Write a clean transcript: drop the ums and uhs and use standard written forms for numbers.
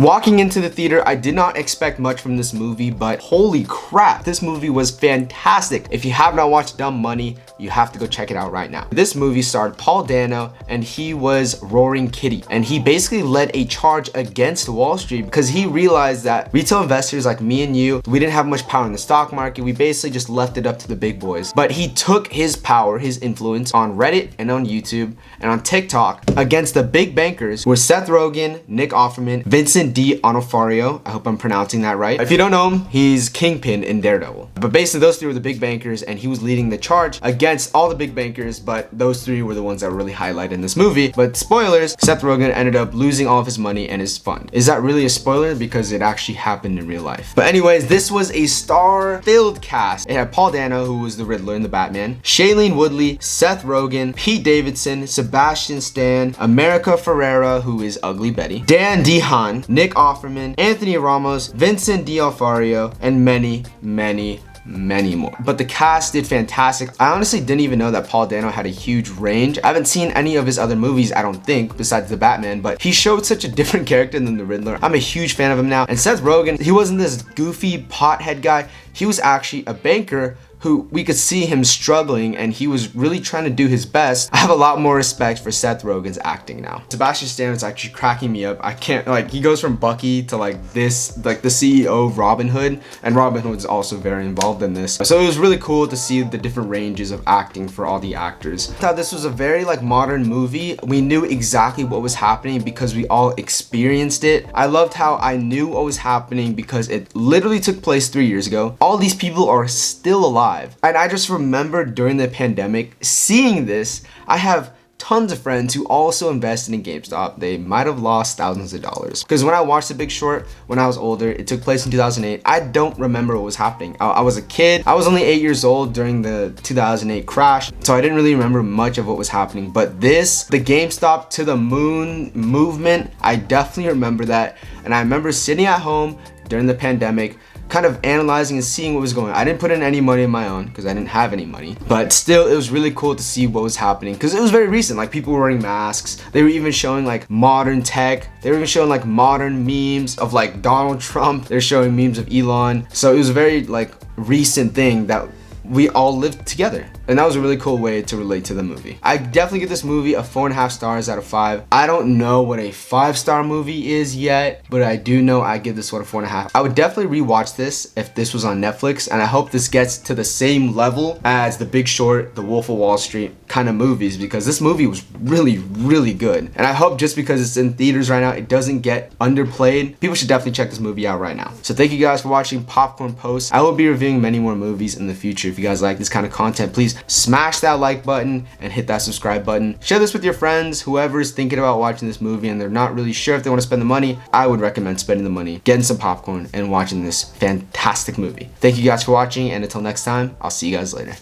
Walking into the theater, I did not expect much from this movie, but holy crap, this movie was fantastic. If you have not watched Dumb Money, you have to go check it out right now. This movie starred Paul Dano, and he was Roaring Kitty, and he basically led a charge against Wall Street because he realized that retail investors like me and you, we didn't have much power in the stock market. We basically just left it up to the big boys. But he took his power, his influence on Reddit and on YouTube and on TikTok against the big bankers who were Seth Rogen, Nick Offerman, Vincent D'Onofrio. I hope I'm pronouncing that right. If you don't know him, he's Kingpin in Daredevil. But basically those three were the big bankers, and he was leading the charge against all the big bankers, but those three were the ones that were really highlighted in this movie. But spoilers, Seth Rogen ended up losing all of his money and his fund. Is that really a spoiler? Because it actually happened in real life. But anyways, this was a star-filled cast. It had Paul Dano, who was the Riddler in the Batman, Shailene Woodley, Seth Rogen, Pete Davidson, Sebastian Stan, America Ferrera, who is Ugly Betty, Dan DeHaan, Nick Offerman, Anthony Ramos, Vincent D'Onofrio, and many more. But the cast did fantastic. I honestly didn't even know that Paul Dano had a huge range. I haven't seen any of his other movies, I don't think, besides the Batman, but he showed such a different character than the Riddler. I'm a huge fan of him now. And Seth Rogen, he wasn't this goofy pothead guy. He was actually a banker who we could see him struggling, and he was really trying to do his best. I have a lot more respect for Seth Rogen's acting now. Sebastian Stan is actually cracking me up. I can't, like, he goes from Bucky to like this, like the CEO of Robin Hood, and Robin Hood is also very involved in this. So it was really cool to see the different ranges of acting for all the actors. I thought this was a very like modern movie. We knew exactly what was happening because we all experienced it. I loved how I knew what was happening because it literally took place 3 years ago. All these people are still alive. And I just remember during the pandemic seeing this. I have tons of friends who also invested in GameStop. They might have lost thousands of dollars. Because when I watched The Big Short, when I was older, it took place in 2008. I don't remember what was happening. I was a kid. I was only 8 years old during the 2008 crash. So I didn't really remember much of what was happening. But this, the GameStop to the moon movement, I definitely remember that. And I remember sitting at home during the pandemic, kind of analyzing and seeing what was going on. I didn't put in any money of my own because I didn't have any money, but still it was really cool to see what was happening because it was very recent. Like, people were wearing masks. They were even showing like modern tech. They were even showing like modern memes of like Donald Trump. They're showing memes of Elon. So it was a very like recent thing that we all lived together. And that was a really cool way to relate to the movie. I definitely give this movie a 4.5 stars out of 5. I don't know what a 5-star movie is yet, but I do know I give this one a 4.5. I would definitely rewatch this if this was on Netflix, and I hope this gets to the same level as The Big Short, The Wolf of Wall Street kind of movies, because this movie was really good. And I hope just because it's in theaters right now, it doesn't get underplayed. People should definitely check this movie out right now. So thank you guys for watching Popcorn Post. I will be reviewing many more movies in the future. If you guys like this kind of content, please smash that like button and hit that subscribe button. Share this with your friends, whoever is thinking about watching this movie and they're not really sure if they want to spend the money. I would recommend spending the money, getting some popcorn, and watching this fantastic movie. Thank you guys for watching, and until next time, I'll see you guys later.